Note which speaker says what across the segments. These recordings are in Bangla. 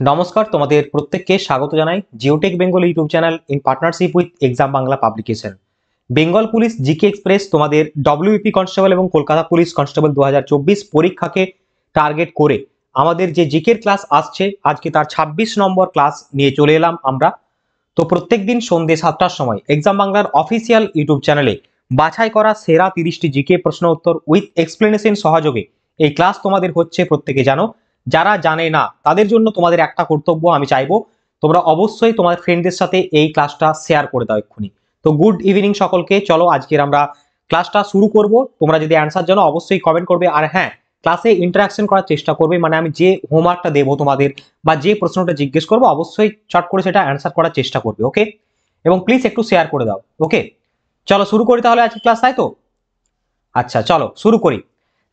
Speaker 1: নমস্কার, তোমাদের প্রত্যেককে স্বাগত জানাই Geotech Bengal YouTube channel in partnership with exam Bangla publication. Bengal police GK express তোমাদের ডব্লিউপি কনস্টেবল এবং কলকাতা পুলিশ কনস্টেবল 2024 পরীক্ষাকে টার্গেট করে আমাদের যে জিকের ক্লাস আসছে, আজকে তার 26 নম্বর ক্লাস নিয়ে চলে এলাম আমরা। তো প্রত্যেকদিন সন্ধ্যে 7টার সময় এক্সাম বাংলার অফিসিয়াল ইউটিউব চ্যানেলে বাছাই করা সেরা 30টি জিকে প্রশ্ন উত্তর উইথ এক্সপ্লেনেশন সহযোগে এই ক্লাস তোমাদের হচ্ছে, প্রত্যেকে জানো। যারা জানে না তাদের জন্য তোমাদের একটা কর্তব্য, আমি চাইবো তোমরা অবশ্যই তোমাদের ফ্রেন্ডদের সাথে এই ক্লাসটা শেয়ার করে দাও এক্ষুনি। তো গুড ইভিনিং সকলকে, চলো আজকের আমরা ক্লাসটা শুরু করব। তোমরা যদি অ্যান্সার জানো অবশ্যই কমেন্ট করবে, আর হ্যাঁ, ক্লাসে ইন্টারাকশন করার চেষ্টা করবে, মানে আমি যে হোমওয়ার্কটা দেবো তোমাদের বা যে প্রশ্নটা জিজ্ঞেস করবো অবশ্যই চট করে সেটা অ্যান্সার করার চেষ্টা করবে, ওকে? এবং প্লিজ একটু শেয়ার করে দাও, ওকে? চলো শুরু করি তাহলে আজকে ক্লাস, তাই তো? আচ্ছা চলো শুরু করি।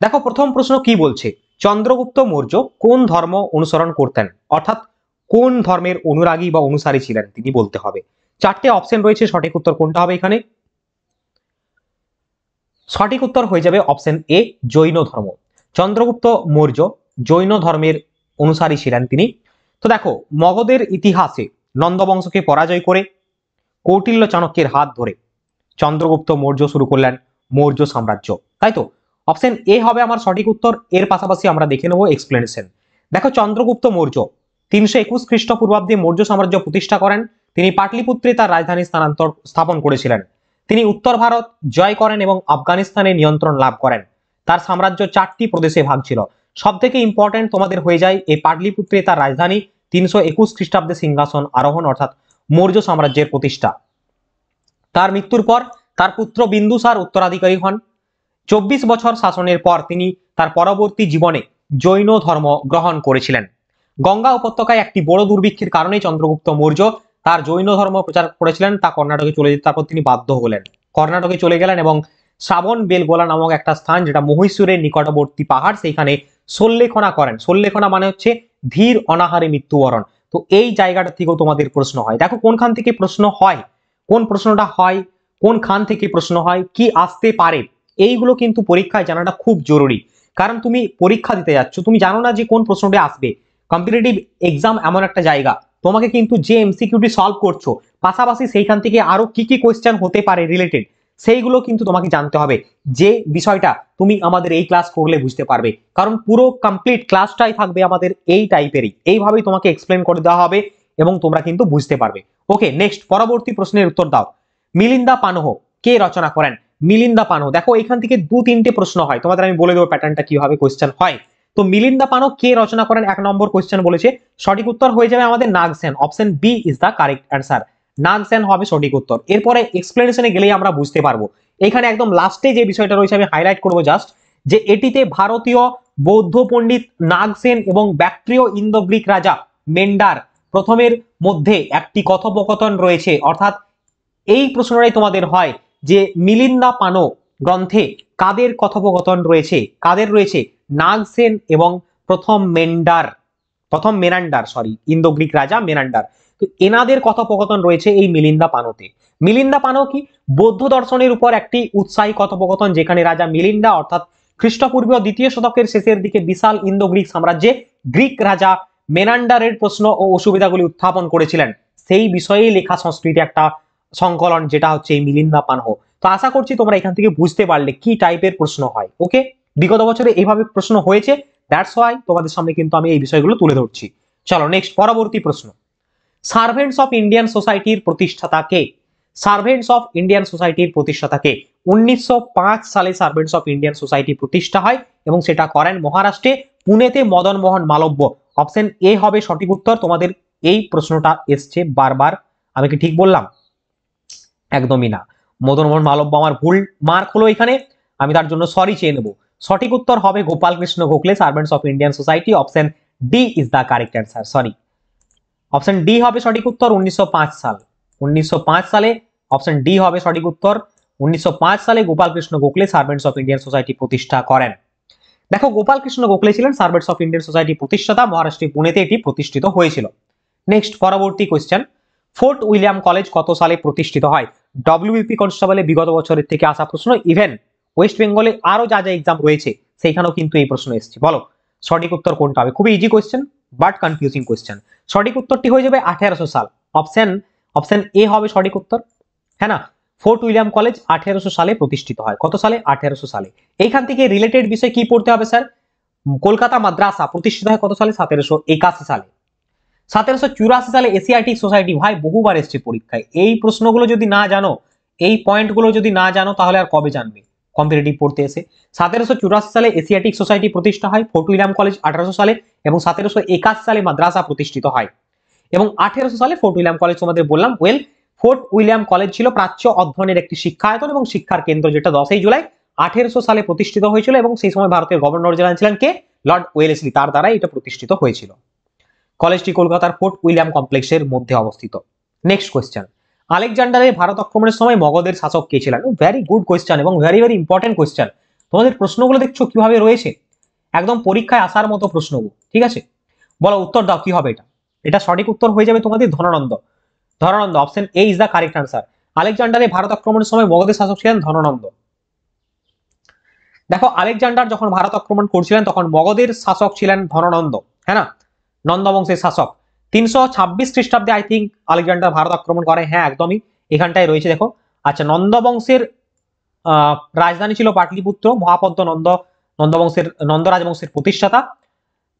Speaker 1: দেখো প্রথম প্রশ্ন কি বলছে, চন্দ্রগুপ্ত মৌর্য কোন ধর্ম অনুসরণ করতেন, অর্থাৎ কোন ধর্মের অনুরাগী বা অনুসারী ছিলেন তিনি বলতে হবে। চারটে অপশন রয়েছে, সঠিক উত্তর কোনটা হবে এখানে? সঠিক উত্তর হয়ে যাবে অপশন এ, জৈন ধর্ম। চন্দ্রগুপ্ত মৌর্য জৈন ধর্মের অনুসারী ছিলেন তিনি। তো দেখো, মগধের ইতিহাসে নন্দবংশকে পরাজয় করে কৌটিল্য চাণক্যের হাত ধরে চন্দ্রগুপ্ত মৌর্য শুরু করলেন মৌর্য সাম্রাজ্য, তাই তো? অপশন এ হবে আমার সঠিক উত্তর। এর পাশাপাশি আমরা দেখে নেব এক্সপ্লেনেশন। দেখো, চন্দ্রগুপ্ত মৌর্য 321 খ্রিস্টপূর্বাব্দে মৌর্য সাম্রাজ্য প্রতিষ্ঠা করেন। তিনি পাটলিপুত্রে তার রাজধানী স্থাপন করেছিলেন। তিনি উত্তর ভারত জয় করেন এবং আফগানিস্তানে নিয়ন্ত্রণ লাভ করেন। তার সাম্রাজ্য 4টি প্রদেশে ভাগ ছিল। সব থেকে ইম্পর্টেন্ট তোমাদের হয়ে যায় এই পাটলিপুত্রে তার রাজধানী, 321 খ্রিস্টাব্দে সিংহাসন আরোহণ অর্থাৎ মৌর্য সাম্রাজ্যের প্রতিষ্ঠা। তার মৃত্যুর পর তার পুত্র বিন্দুসার উত্তরাধিকারী হন। 24 বছর শাসনের পর তিনি তার পরবর্তী জীবনে জৈন ধর্ম গ্রহণ করেছিলেন। গঙ্গা উপত্যকায় একটি বড় দুর্ভিক্ষের কারণে চন্দ্রগুপ্ত মৌর্য তার জৈন ধর্ম প্রচার করেছিলেন। তা কর্ণাটকে চলে যেতে তারপর তিনি বাধ্য হলেন, কর্ণাটকে চলে গেলেন এবং শ্রাবণ বেলগোলা নামক একটা স্থান, যেটা মহীশূরের নিকটবর্তী পাহাড়, সেইখানে সল্লেখনা করেন। সল্লেখনা মানে হচ্ছে ধীর অনাহারে মৃত্যুবরণ। তো এই জায়গাটা থেকেও তোমাদের প্রশ্ন হয়। দেখো কোনখান থেকে প্রশ্ন হয়, কোন প্রশ্নটা হয়, কোন খান থেকে প্রশ্ন হয়, কি আসতে পারে, এইগুলো কিন্তু পরীক্ষায় জানাটা খুব জরুরি। কারণ তুমি পরীক্ষা দিতে যাচ্ছ, তুমি জানো না যে কোন প্রশ্নটা আসবে। কম্পিটিটিভ এক্সাম এমন একটা জায়গা, তোমাকে কিন্তু যে এমসিকিউটি সলভ করছো পাশাপাশি সেইখান থেকে আরো কি কি কোয়েশ্চেন হতে পারে রিলেটেড, সেইগুলো কিন্তু তোমাকে জানতে হবে। যে বিষয়টা তুমি আমাদের এই ক্লাস করলে বুঝতে পারবে, কারণ পুরো কমপ্লিট ক্লাসটাই থাকবে আমাদের এই টাইপেরই, এইভাবেই তোমাকে এক্সপ্লেন করে দেওয়া হবে এবং তোমরা কিন্তু বুঝতে পারবে। ওকে, নেক্সট পরবর্তী প্রশ্নের উত্তর দাও। মিলিন্দা পানহ কে রচনা করেন? মিলিন্দা পানহ, দেখো এখান থেকে 2-3টে প্রশ্ন হয়, তোমাদের আমি বলে দেবো প্যাটার্নটা কিভাবে কোয়েশ্চেন হয়। তো মিলিন্দা পানহ কে রচনা করেন, 1 নম্বর কোয়েশ্চেন বলেছে। সঠিক উত্তর হয়ে যাবে আমাদের Nagsen. Option B is the correct answer. Nagsen হবে সঠিক উত্তর। এরপরে এক্সপ্লেনেশনে গেলেই আমরা বুঝতে পারবো। এখানে একদম লাস্টে যে বিষয়টা রয়েছে আমি হাইলাইট করবো জাস্ট, যে এটিতে ভারতীয় বৌদ্ধ পণ্ডিত নাগসেন এবং ব্যাক্ট্রিয় ইন্দো গ্রিক রাজা মেন্ডার প্রথমের মধ্যে একটি কথোপকথন রয়েছে। অর্থাৎ এই প্রশ্নটাই তোমাদের হয় যে মিলিন্দা পানহ গ্রন্থে কাদের কথোপকথন রয়েছে, কাদের রয়েছে? নাগসেন এবং প্রথম মেনান্ডার, ইন্দো গ্রিক রাজা মেনান্ডার। তো এনাদের কথোপকথন রয়েছে এই মিলিন্দা পানহতে। মিলিন্দা পানহ কি? বৌদ্ধ দর্শনের উপর একটি উৎসাহী কথোপকথন, যেখানে রাজা মিলিন্দা অর্থাৎ খ্রিস্টপূর্বীয় 2য় শতকের শেষের দিকে বিশাল ইন্দো গ্রিক সাম্রাজ্যে গ্রিক রাজা মেনান্ডারের প্রশ্ন ও অসুবিধাগুলি উত্থাপন করেছিলেন, সেই বিষয়েই লেখা সংস্কৃতি একটা সংকলন, যেটা হচ্ছে এই মিলিন্দা পানহ। তো আশা করছি তোমরা এখান থেকে বুঝতে পারলে কি টাইপের প্রশ্ন হয়। ওকে, বিগত বছরে এইভাবে প্রশ্ন হয়েছে, দ্যাটস ওয়াই তোমাদের সামনে কিন্তু আমি এই বিষয়গুলো তুলে ধরছি। চলো নেক্সট পরবর্তী প্রশ্ন। সার্ভেন্টস অফ ইন্ডিয়ান সোসাইটির প্রতিষ্ঠাতা কে? সার্ভেন্টস অফ ইন্ডিয়ান সোসাইটির প্রতিষ্ঠাতা কে? 1905 সালে সার্ভেন্টস অফ ইন্ডিয়ান সোসাইটি প্রতিষ্ঠা হয় এবং সেটা করেন মহারাষ্ট্রে পুনেতে মদন মোহন মালব্য। অপশন এ হবে সঠিক উত্তর। তোমাদের এই প্রশ্নটা এসছে বারবার, আমি কি ঠিক বললাম? একদমই না, মদন মোহন মালব্য আমার ভুল মার্ক হলো এখানে, আমি তার জন্য সরি চেয়ে নেব। সঠিক উত্তর হবে Gopal Krishna Gokhale, servants of Indian society. Option D is the correct answer. Sorry, option D হবে সঠিক উত্তর। 1905 সাল, 1905 সালে অপশন ডি হবে সঠিক উত্তর। 1905 সালে Gopal Krishna Gokhale servants of Indian society প্রতিষ্ঠা করেন। দেখো, গোপাল কৃষ্ণ গোখলে ছিলেন সার্ভেন্টস অফ ইন্ডিয়ান সোসাইটি প্রতিষ্ঠাতা। মহারাষ্ট্রের পুনেতে এটি প্রতিষ্ঠিত হয়েছিল। নেক্সট পরবর্তী কোয়েশ্চেন। ফোর্ট উইলিয়াম কলেজ কত সালে প্রতিষ্ঠিত হয়? ডব্লিউপি কনস্টেবলে বিগত বছরের থেকে আসা প্রশ্ন, ইভেন ওয়েস্ট বেঙ্গলে আরো যা যা এক্সাম রয়েছে সেইখানেও কিন্তু এই প্রশ্ন এসেছে। বলো সঠিক উত্তর কোনটা হবে? খুবই easy question. But confusing question. সঠিক উত্তরটি হয়ে যাবে 1800 সাল। অপশন এ হবে সঠিক উত্তর, হ্যাঁ না। ফোর্ট উইলিয়াম কলেজ 1800 সালে প্রতিষ্ঠিত হয়। কত সালে? 1800 সালে। এইখান থেকে রিলেটেড বিষয় কি পড়তে হবে স্যার? কলকাতা মাদ্রাসা প্রতিষ্ঠিত হয় কত সালে? 1781 সালে। 1784 সালে এশিয়াটিক সোসাইটি, ভাই বহুবার এসছে পরীক্ষায়। এই প্রশ্নগুলো যদি না জানো, এই পয়েন্টগুলো যদি না জানো, তাহলে আর কবে জানবে কম্পিটিটিভ পড়তে এসে। 1784 সালে এশিয়াটিক সোসাইটি প্রতিষ্ঠা হয়, ফোর্ট উইলিয়াম কলেজ 1800 সালে, এবং 1781 সালে মাদ্রাসা প্রতিষ্ঠিত হয়, এবং 1800 সালে ফোর্ট উইলিয়াম কলেজ তোমাদের বললাম। ফোর্ট উইলিয়াম কলেজ ছিল প্রাচ্য অধ্যয়নের একটি শিক্ষায়তন এবং শিক্ষার কেন্দ্র, যেটা 10 জুলাই 1800 সালে প্রতিষ্ঠিত হয়েছিল, এবং সেই সময় ভারতের গভর্নর জেনারেল ছিলেন কে? লর্ড ওয়েলেসলি, তার দ্বারা এটা প্রতিষ্ঠিত হয়েছিল। কলেজটি কলকাতার ফোর্ট উইলিয়াম কমপ্লেক্সের মধ্যে অবস্থিত। নেক্সট কোয়েশ্চেন, আলেকজান্ডারের ভারত আক্রমণের সময় মগধের শাসক কে ছিলেন? ভেরি গুড কোয়েশ্চেন এবং ভেরি ভেরি ইম্পর্টেন্ট কোয়েশ্চেন। তোমাদের প্রশ্নগুলো দেখছো কিভাবে রয়েছে, একদম পরীক্ষায় আসার মতো প্রশ্নগুলো, ঠিক আছে? বলো উত্তর দাও, কি হবে এটা? এটা সঠিক উত্তর হয়ে যাবে তোমাদের Dhanananda. Dhanananda, option A is the correct answer. আলেকজান্ডারের ভারত আক্রমণের সময় মগধের শাসক ছিলেন ধননন্দ। দেখো, আলেকজান্ডার যখন ভারত আক্রমণ করছিলেন তখন মগধের শাসক ছিলেন ধননন্দ, হ্যাঁ না, নন্দ বংশের শাসক। 326 খ্রিস্টাব্দে আই থিঙ্ক আলেকজান্ডার ভারত আক্রমণ করে, হ্যাঁ একদমই এখানটায় রয়েছে দেখো। আচ্ছা, নন্দ বংশের রাজধানী ছিল পাটলিপুত্র। মহাপদ্ম নন্দ বংশের, নন্দ রাজবংশের প্রতিষ্ঠাতা।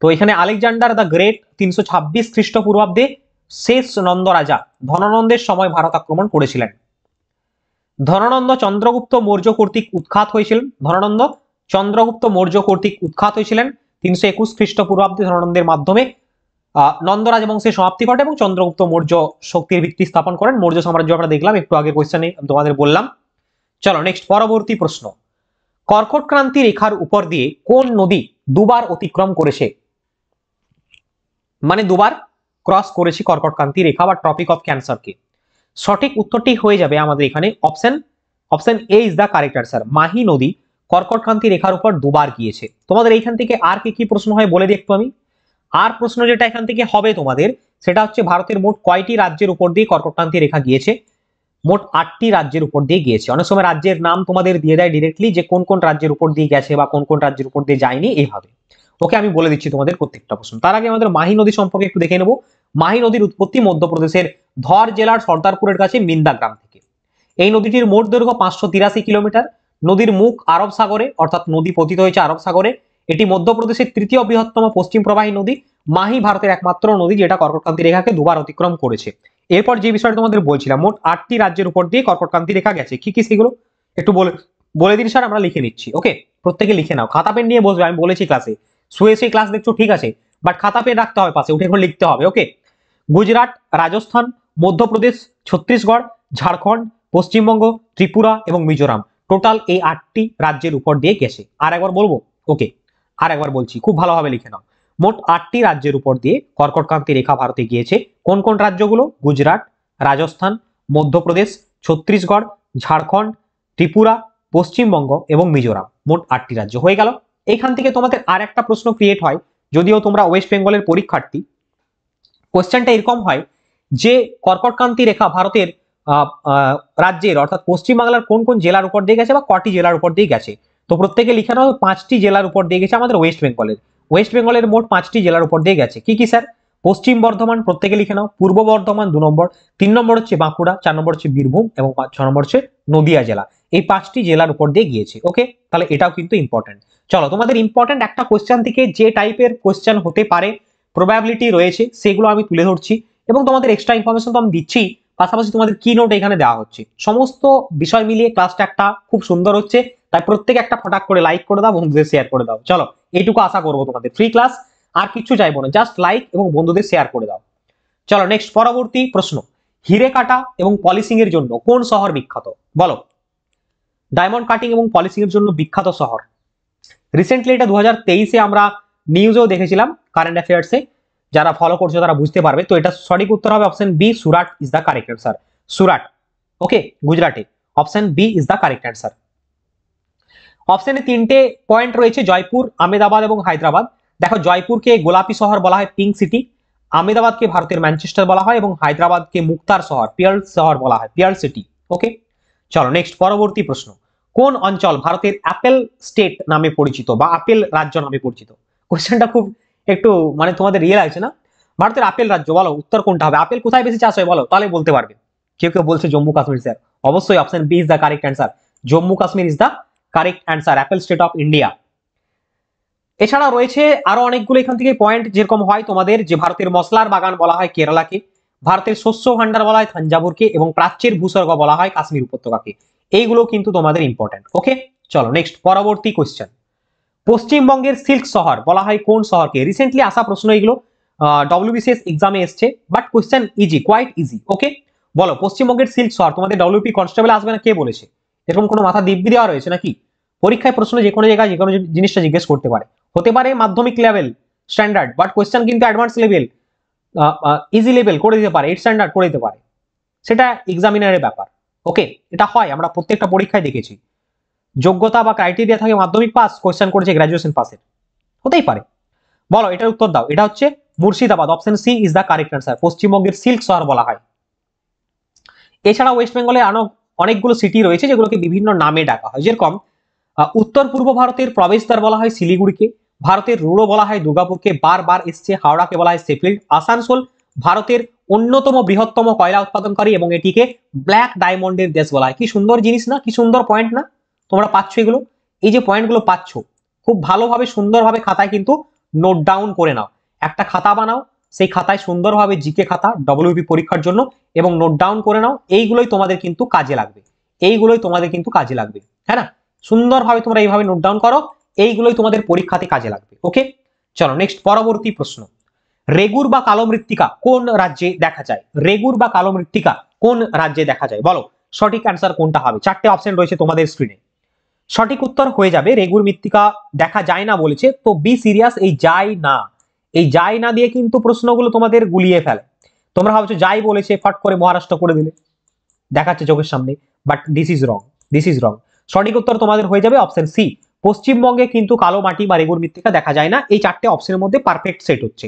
Speaker 1: তো এখানে আলেকজান্ডার দ্য গ্রেট 326 খ্রিস্টপূর্বাব্দে শেষ নন্দ রাজা ধননন্দের সময় ভারত আক্রমণ করেছিলেন। ধননন্দ চন্দ্রগুপ্ত মৌর্য কর্তৃক উৎখাত হয়েছিলেন। ধননন্দ চন্দ্রগুপ্ত মৌর্য কর্তৃক উৎখাত হয়েছিলেন 321 খ্রিস্টপূর্বাব্দে। ধননন্দের মাধ্যমে নন্দ রাজবংশের সমাপ্তি ঘটে এবং চন্দ্রগুপ্ত মৌর্য শক্তির ভিত্তি স্থাপন করেন। মৌর্য সাম্রাজ্য আমরা দেখলাম একটু আগের কোয়েশ্চেনে তোমাদের বললাম। চলো নেক্সট, পরবর্তী প্রশ্ন, কর্কট ক্রান্তি রেখার উপর দিয়ে কোন নদী দুবার অতিক্রম করেছে? মানে দুবার ক্রস করেছে কর্কট ক্রান্তি রেখা বা ট্রপিক অফ ক্যান্সারকে। সঠিক উত্তরটি হয়ে যাবে আমাদের এখানে option A is the correct answer. Mahi নদী কর্কট ক্রান্তি রেখার উপর দুবার গিয়েছে। তোমাদের এইখান থেকে আর কি কি প্রশ্ন হয় বলে দেখতো আমি। আর প্রশ্ন যেটা এখান থেকে হবে তোমাদের, সেটা হচ্ছে ভারতের মোট কয়টি রাজ্যের উপর দিয়ে কর্কট ক্রান্তি রেখা গিয়েছে? মোট 8টি রাজ্যের উপর দিয়ে গিয়েছে। অনেক সময় রাজ্যের নাম তোমাদের দিয়ে দেয় ডিরেক্টলি, যে কোন কোন রাজ্যের উপর দিয়ে গেছে বা কোন কোন রাজ্যের উপর দিয়ে যায়নি, এইভাবে। ওকে, আমি বলে দিচ্ছি তোমাদের প্রত্যেকটা প্রশ্ন। তার আগে আমাদের মাহি নদী সম্পর্কে একটু দেখে নেব। মাহি নদীর উৎপত্তি মধ্যপ্রদেশের ধর জেলার সর্দারপুরের কাছে মিন্দা গ্রাম থেকে। এই নদীটির মোট দৈর্ঘ্য 583 কিলোমিটার। নদীর মুখ আরব সাগরে, অর্থাৎ নদী পতিত হয়েছে আরব সাগরে। এটি মধ্যপ্রদেশের তৃতীয় বৃহত্তম পশ্চিম প্রবাহী নদী। মাহি ভারতের একমাত্র নদী যেটা কর্কটক্রান্তি রেখাকে দুবার অতিক্রম করেছে। এরপর যে বিষয়টা তোমাদের বলছিলাম, মোট 8টি রাজ্যের উপর দিয়ে কর্কটক্রান্তি রেখা গেছে। কি কি সেগুলো একটু বলে দিন স্যার, আমরা লিখে নিচ্ছি। ওকে, প্রত্যেকে লিখে নাও, খাতা পেন নিয়ে বসবে। আমি বলেছি ক্লাসে, শুয়ে শুয়ে ক্লাস দেখছো ঠিক আছে, বাট খাতা পেন রাখতে হবে পাশে, উঠে এখন লিখতে হবে। ওকে, গুজরাট, রাজস্থান, মধ্যপ্রদেশ, ছত্তিশগড়, ঝাড়খণ্ড, পশ্চিমবঙ্গ, ত্রিপুরা এবং মিজোরাম, টোটাল এই 8টি রাজ্যের উপর দিয়ে গেছে। আর একবার বলবো? ওকে, আর একবার বলছি, খুব ভালোভাবে লিখে নাও। মোট 8টি রাজ্যের উপর দিয়ে কর্কটক্রান্তি রেখা ভারতে গিয়েছে। কোন কোন রাজ্যগুলো? গুজরাট, রাজস্থান, মধ্যপ্রদেশ, ছত্তিশগড়, ঝাড়খণ্ড, ত্রিপুরা, পশ্চিমবঙ্গ এবং মিজোরাম, মোট 8টি রাজ্য হয়ে গেল। এখান থেকে তোমাদের আর একটা প্রশ্ন ক্রিয়েট হয়, যদিও তোমরা ওয়েস্ট বেঙ্গলের পরীক্ষার্থী। কোশ্চেনটা এরকম হয় যে কর্কটক্রান্তি রেখা ভারতের রাজ্যের, অর্থাৎ পশ্চিমবাংলার কোন কোন জেলার উপর দিয়ে গেছে বা কটি জেলার উপর দিয়ে গেছে। তো প্রত্যেকে লিখে নাও, 5টি জেলার উপর দিয়ে গেছে আমাদের ওয়েস্ট বেঙ্গলের মোট 5টি জেলার উপর দিয়ে গেছে। কি কি স্যার? পশ্চিম বর্ধমান, প্রত্যেকে লিখে নাও। পূর্ব বর্ধমান 2 নম্বর, 3 নম্বর হচ্ছে বাঁকুড়া, 4 নম্বর হচ্ছে বীরভূম এবং 6 নম্বর হচ্ছে নদিয়া জেলা। এই 5টি জেলার উপর দিয়ে গিয়েছে। ওকে, তাহলে এটাও কিন্তু ইম্পর্টেন্ট। চলো, তোমাদের ইম্পর্টেন্ট একটা কোশ্চেন থেকে যে টাইপের কোশ্চেন হতে পারে, প্রবাবিলিটি রয়েছে, সেগুলো আমি তুলে ধরছি এবং তোমাদের এক্সট্রা ইনফরমেশন তো আমি দিচ্ছি, পাশাপাশি তোমাদের কি নোট এখানে দেওয়া হচ্ছে। সমস্ত বিষয় মিলিয়ে ক্লাসটা একটা খুব সুন্দর হচ্ছে। তাই প্রত্যেকে একটা ফটাক করে লাইক করে দাও, বন্ধুদের শেয়ার করে দাও। চলো, এইটুকু আশা করবো তোমাদের। ফ্রি ক্লাস, আর কিছু চাইবো না, জাস্ট লাইক এবং বন্ধুদের শেয়ার করে দাও। চলো নেক্সট, পরবর্তী প্রশ্ন, হিরে কাটা এবং পলিশিং এর জন্য কোন শহর বিখ্যাত? বলো, ডায়মন্ড কাটিং এবং পলিশিং এর জন্য বিখ্যাত শহর। রিসেন্টলি এটা 2023-এ আমরা নিউজেও দেখেছিলাম, কারেন্ট অ্যাফেয়ার্সে। যারা ফলো করছো তারা বুঝতে পারবে। তো এটা সঠিক উত্তর হবে option b, Surat is the correct answer. Surat, okay, গুজরাটে। Option B is the correct answer. অপশনে 3টে পয়েন্ট রয়েছে, জয়পুর, আহমেদাবাদ এবং হায়দ্রাবাদ। দেখো, জয়পুরকে গোলাপি শহর বলা হয়, পিঙ্ক সিটি। আহমেদাবাদকে ভারতের ম্যানচেস্টার বলা হয় এবং হায়দ্রাবাদকে মুক্তার শহর, পিয়ার্ল শহর বলা হয়, পিয়ার্ল সিটি। ওকে, চলো নেক্সট, পরবর্তী প্রশ্ন, কোন অঞ্চল ভারতের অ্যাপেল স্টেট নামে পরিচিত বা আপেল রাজ্য নামে পরিচিত? কোশ্চেনটা খুব একটু মানে তোমাদের রিয়েল আছে না? ভারতের আপেল রাজ্য বলো উত্তর কোনটা হবে? আপেল কোথায় বেশি চাষ হয় বলো, তাহলে বলতে পারবে। কেউ কেউ বলছে জম্মু কাশ্মীর স্যার, অবশ্যই option B is the correct answer. Jammu Kashmir is the correct answer, apple state of India. এছাড়া রয়েছে আরো অনেকগুলো এখান থেকে পয়েন্ট, যেরকম হয় তোমাদের যে ভারতের মশলার বাগান বলা হয় কেরালাকে, ভারতের শস্য ভান্ডার বলা হয় থাঞ্জাভুরকে, এবং প্রাচ্যের ভূস্বর্গ বলা হয় কাশ্মীর উপত্যকাকে। এইগুলো কিন্তু তোমাদের ইম্পর্টেন্ট। ওকে, চলো নেক্সট পরবর্তী কোশ্চেন। পশ্চিমবঙ্গের সিল্ক শহর বলা হয় কোন শহরকে? রিসেন্টলি আসা প্রশ্ন এগুলো, ডব্লিউবিসিএস এক্সামে এসছে, but question easy, quite easy. Okay, বলো পশ্চিমবঙ্গের সিল্ক শহর, তোমাদের ডব্লিউপি কনস্টেবল আসবে না, কে বলেছে? এরকম কোনো মাথা দিব্যি দেওয়া রয়েছে নাকি? পরীক্ষায় প্রশ্ন যে কোনো জায়গায় যে কোনো জিনিসটা জিজ্ঞেস করতে পারে, হতে পারে মাধ্যমিক লেভেল স্ট্যান্ডার্ড, বাট কোশ্চেন কিন্তু অ্যাডভান্স লেভেল, ইজি লেভেল করে দিতে পারে, 8 স্ট্যান্ডার্ড করে দিতে পারে, সেটা এক্সামিনারের ব্যাপার। ওকে, এটা হয়, আমরা প্রত্যেকটা পরীক্ষায় দেখেছি। যোগ্যতা বা ক্রাইটেরিয়া থাকে মাধ্যমিক পাস, কোশ্চেন করেছে গ্রাজুয়েশন পাসের, হতেই পারে। বলো এটার উত্তর দাও। এটা হচ্ছে Murshidabad, option C is the correct answer. পশ্চিমবঙ্গের সিল্ক শহর বলা হয়। এছাড়া ওয়েস্ট বেঙ্গলে আরো অনেকগুলো সিটি রয়েছে যেগুলোকে বিভিন্ন নামে ডাকা হয়, যেরকম উত্তর পূর্ব ভারতের প্রবেশদ্বার বলা হয় শিলিগুড়িকে, ভারতের রুড়ো বলা হয় দুর্গাপুরকে, বারবার এসছে হাওড়াকে বলা হয় শেফিল্ড, আসানসোল ভারতের অন্যতম বৃহত্তম কয়লা উৎপাদনকারী এবং এটিকে ব্ল্যাক ডায়মন্ডের দেশ বলা হয়। কি সুন্দর জিনিস না, কি সুন্দর পয়েন্ট না? তোমরা পাচ্ছ এগুলো, এই যে পয়েন্টগুলো পাচ্ছ, খুব ভালোভাবে সুন্দরভাবে খাতায় কিন্তু নোট ডাউন করে নাও। একটা খাতা বানাও, সেই খাতায় সুন্দরভাবে জিকে খাতা ডব্লিউপি পরীক্ষার জন্য, এবং নোট ডাউন করে নাও। এইগুলোই তোমাদের কিন্তু কাজে লাগবে, এইগুলোই তোমাদের কিন্তু কাজে লাগবে, হ্যাঁ না? সুন্দরভাবে তোমরা এইভাবে নোট ডাউন করো, এইগুলোই তোমাদের পরীক্ষাতে কাজে লাগবে। ওকে, চলো নেক্সট পরবর্তী প্রশ্ন। রেগুর বা কালো মৃত্তিকা কোন রাজ্যে দেখা যায়? রেগুর বা কালো মৃত্তিকা কোন রাজ্যে দেখা যায় বলো, সঠিক অ্যান্সার কোনটা হবে? চারটে অপশন রয়েছে তোমাদের স্ক্রিনে। সঠিক উত্তর হয়ে যাবে রেগুর মৃত্তিকা দেখা যায় না বলেছে, তো বি সিরিয়াস, এই যায় না, এই যায় না দিয়ে কিন্তু প্রশ্নগুলো তোমাদের গুলিয়ে ফেলে। তোমরা ভাবছো যাই বলেছে ফট করে মহারাষ্ট্র করে দিলে, দেখাচ্ছে চোখের সামনে, but this is wrong, this is wrong. সঠিক উত্তর তোমাদের হয়ে যাবে অপশন সি। পশ্চিমবঙ্গে কিন্তু কালো মাটি বা রেগুর মৃত্তিকা দেখা যায় না। এই চারটে অপশনের মধ্যে পারফেক্ট সেট হচ্ছে,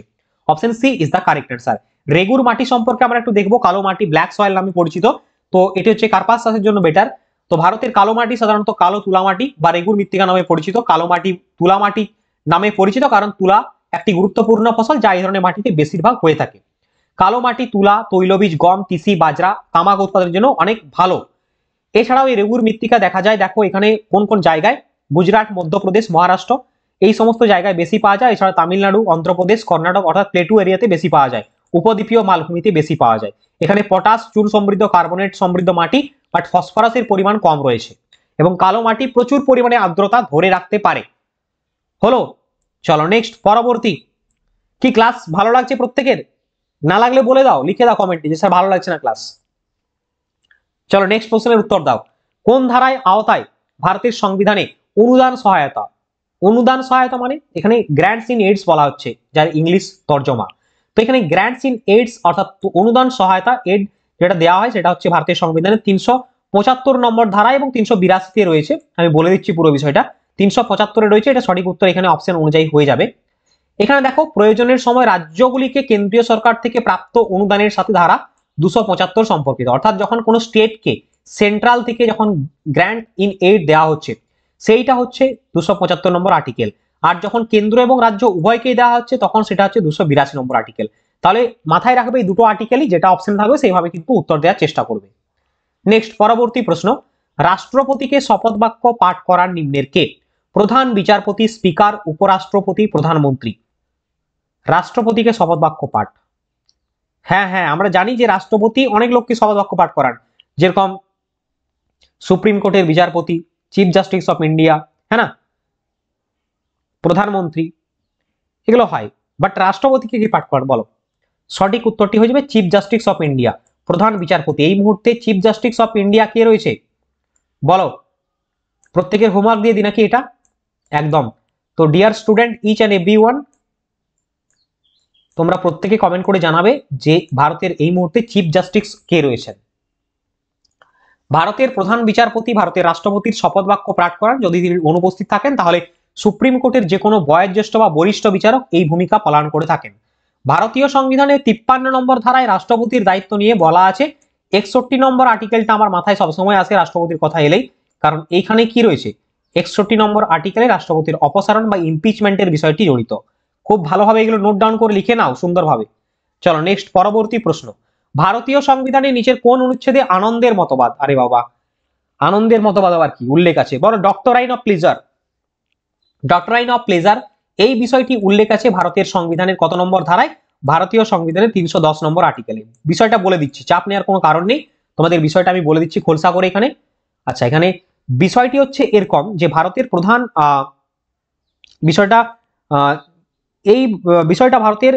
Speaker 1: option C is the correct answer. Regur মাটি সম্পর্কে আমরা একটু দেখবো। কালো মাটি ব্ল্যাক সয়েল নামে পরিচিত, তো এটি হচ্ছে কার্পাস চাষের জন্য বেটার। তো ভারতের কালো মাটি সাধারণত কালো তুলা মাটি বা রেগুর মৃত্তিকা নামে পরিচিত। কালো মাটি তুলা মাটি নামে পরিচিত কারণ তুলা একটি গুরুত্বপূর্ণ ফসল যা এই ধরনের মাটিতে বেশিরভাগ হয়ে থাকে। কালো মাটি তুলা, তৈলবীজ, গম, তিসি, বাজরা, তামাক উৎপাদনের জন্য অনেক ভালো। এছাড়াও এই রেগুর মৃত্তিকা দেখা যায়, দেখো এখানে কোন কোন জায়গায়, গুজরাট, মধ্যপ্রদেশ, মহারাষ্ট্র, এই সমস্ত জায়গায় বেশি পাওয়া যায়। এছাড়া তামিলনাড়ু, অন্ধ্রপ্রদেশ, কর্ণাটক অর্থাৎ প্লেটু এরিয়াতে বেশি পাওয়া যায়, উপদ্বীপীয় মালভূমিতে বেশি পাওয়া যায়। এখানে পটাশ, চুন সমৃদ্ধ, কার্বনেট সমৃদ্ধ মাটি, বাট ফসফরাসের পরিমাণ কম রয়েছে, এবং কালো মাটি প্রচুর পরিমাণে আর্দ্রতা ধরে রাখতে পারে। হলো, চলো নেক্সট পরবর্তী। কি ক্লাস ভালো লাগছে প্রত্যেকের? না লাগলে বলে দাও, লিখে দাও কমেন্টে যে স্যার ভালো লাগছে না ক্লাস। চলো নেক্সট প্রশ্নের উত্তর দাও। কোন ধারায় আওতায় ভারতের সংবিধানে অনুদান সহায়তা? অনুদান সহায়তা মানে এখানে গ্র্যান্টস ইন এইডস বলা হচ্ছে, যার ইংলিশ তর্জমা। তো এখানে গ্র্যান্টস ইন এইডস অর্থাৎ অনুদান সহায়তা, এড যেটা দেওয়া হয় সেটা হচ্ছে ভারতের সংবিধানের 375 নম্বর ধারা এবং 382 রয়েছে। আমি বলে দিচ্ছি পুরো বিষয়টা। 375 রয়েছে, এটা সঠিক উত্তর এখানে অপশন অনুযায়ী হয়ে যাবে। এখানে দেখো প্রয়োজনের সময় রাজ্যগুলিকে কেন্দ্রীয় সরকার থেকে প্রাপ্ত অনুদানের সাথে ধারা 275 সম্পর্কিত, অর্থাৎ যখন কোনো স্টেটকে সেন্ট্রাল থেকে যখন গ্র্যান্ট ইন এইড দেওয়া হচ্ছে সেইটা হচ্ছে 275 নম্বর আর্টিকেল, আর যখন কেন্দ্র এবং রাজ্য উভয়কেই দেওয়া হচ্ছে তখন সেটা হচ্ছে 282 নম্বর আর্টিকেল। তাহলে মাথায় রাখবে এই দুটো আর্টিকেলই, যেটা অপশন থাকবে সেইভাবে কিন্তু উত্তর দেওয়ার চেষ্টা করবে। নেক্সট পরবর্তী প্রশ্ন। রাষ্ট্রপতিকে শপথ বাক্য পাঠ করার নিম্নের কে? প্রধান বিচারপতি, স্পিকার, উপরাষ্ট্রপতি, প্রধানমন্ত্রী। রাষ্ট্রপতিকে শপথ বাক্য পাঠ, হ্যাঁ হ্যাঁ আমরা জানি যে রাষ্ট্রপতি অনেক লোককে শপথ বাক্য পাঠ করান, যেরকম সুপ্রিম কোর্টের বিচারপতি, চিফ জাস্টিস অফ ইন্ডিয়া, হ্যাঁ না, প্রধানমন্ত্রী, এগুলো হয়, বাট রাষ্ট্রপতিকে কি পাঠ করান বলো? সঠিক উত্তরটি হয়ে যাবে চিফ জাস্টিস অফ ইন্ডিয়া, প্রধান বিচারপতি। এই মুহূর্তে চিফ জাস্টিস অফ ইন্ডিয়া কে রয়েছে বলো? প্রত্যেকের হোমওয়ার্ক দিয়ে দিই নাকি এটা? একদম। তো dear student, each and every one, তোমরা প্রত্যেকে কমেন্ট করে জানাবে যে ভারতের এই মুহূর্তে চিফ জাস্টিস কে রয়েছেন। ভারতের প্রধান বিচারপতি ভারতের রাষ্ট্রপতির শপথ বাক্য পাঠ করান, যদি তিনি অনুপস্থিত থাকেন তাহলে সুপ্রিম কোর্টের যে কোনো বয়োজ্যেষ্ঠ বা বরিষ্ঠ বিচারক এই ভূমিকা পালন করে থাকেন। ভারতীয় সংবিধানের 53 নম্বর ধারায় রাষ্ট্রপতির দায়িত্ব নিয়ে বলা আছে। 61 নম্বর আর্টিকেলটা আমার মাথায় সবসময় আসে রাষ্ট্রপতির কথা এলেই, কারণ এইখানে কি রয়েছে, 61 নম্বর আর্টিকেলে রাষ্ট্রপতির অপসারণ বা ইমপিচমেন্টের বিষয়টি জড়িত। খুব ভালোভাবে এগুলো নোট ডাউন করে লিখে নাও সুন্দরভাবে। চলো নেক্সট পরবর্তী প্রশ্ন, ভারতীয় সংবিধানের নিচের কোন অনুচ্ছেদে আনন্দের মতবাদ, আরে বাবা আনন্দের মতবাদ আবার কি উল্লেখ আছে, বলো ডক্টরাইন অফ প্লেজার। ডক্টরাইন অফ প্লেজার এই বিষয়টি উল্লেখ আছে ভারতের সংবিধানের কত নম্বর ধারায়, ভারতীয় সংবিধানের 310 নম্বর আর্টিকেলে। বিষয়টা বলে দিচ্ছি, চাপ নেওয়ার কোনো কারণ নেই, তোমাদের বিষয়টা আমি বলে দিচ্ছি খোলসা করে এখানে। আচ্ছা এখানে বিষয়টি হচ্ছে এরকম যে ভারতের প্রধান বিষয়টা এই বিষয়টা ভারতের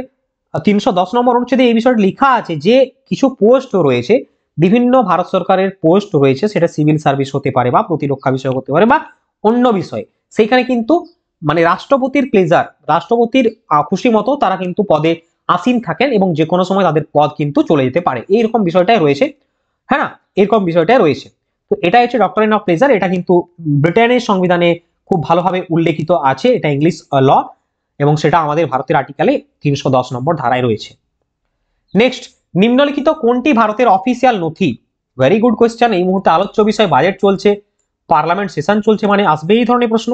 Speaker 1: 310 নম্বর অনুচ্ছেদে এই বিষয়টা লেখা আছে যে কিছু পোস্ট রয়েছে, বিভিন্ন ভারত সরকারের পোস্ট রয়েছে, সেটা সিভিল সার্ভিস হতে পারে বা প্রতিরক্ষা বিষয় হতে পারে বা অন্য বিষয়, সেইখানে কিন্তু মানে রাষ্ট্রপতির প্লেজার, রাষ্ট্রপতির খুশি মতো তারা কিন্তু পদে আসীন থাকেন এবং যে কোনো সময় তাদের পদ কিন্তু চলে যেতে পারে, এইরকম বিষয়টাই রয়েছে। হ্যাঁ না, এরকম বিষয়টাই রয়েছে। তো এটা হচ্ছে ডক্টরাইন অফ প্লেজার, এটা কিন্তু ব্রিটেনের সংবিধানে খুব ভালোভাবে উল্লেখিত আছে, এটা ইংলিশ ল এবং সেটা আমাদের ভারতের আর্টিকেলে 310 নম্বর ধারায় রয়েছে। নেক্সট, নিম্নলিখিত কোনটি ভারতের অফিসিয়াল নথি, ভেরি গুড কোয়েশ্চেন, এই মুহূর্তে আলোচ্য বিষয় বাজেট চলছে, পার্লামেন্ট সেশন চলছে, মানে আসবে এই ধরনের প্রশ্ন।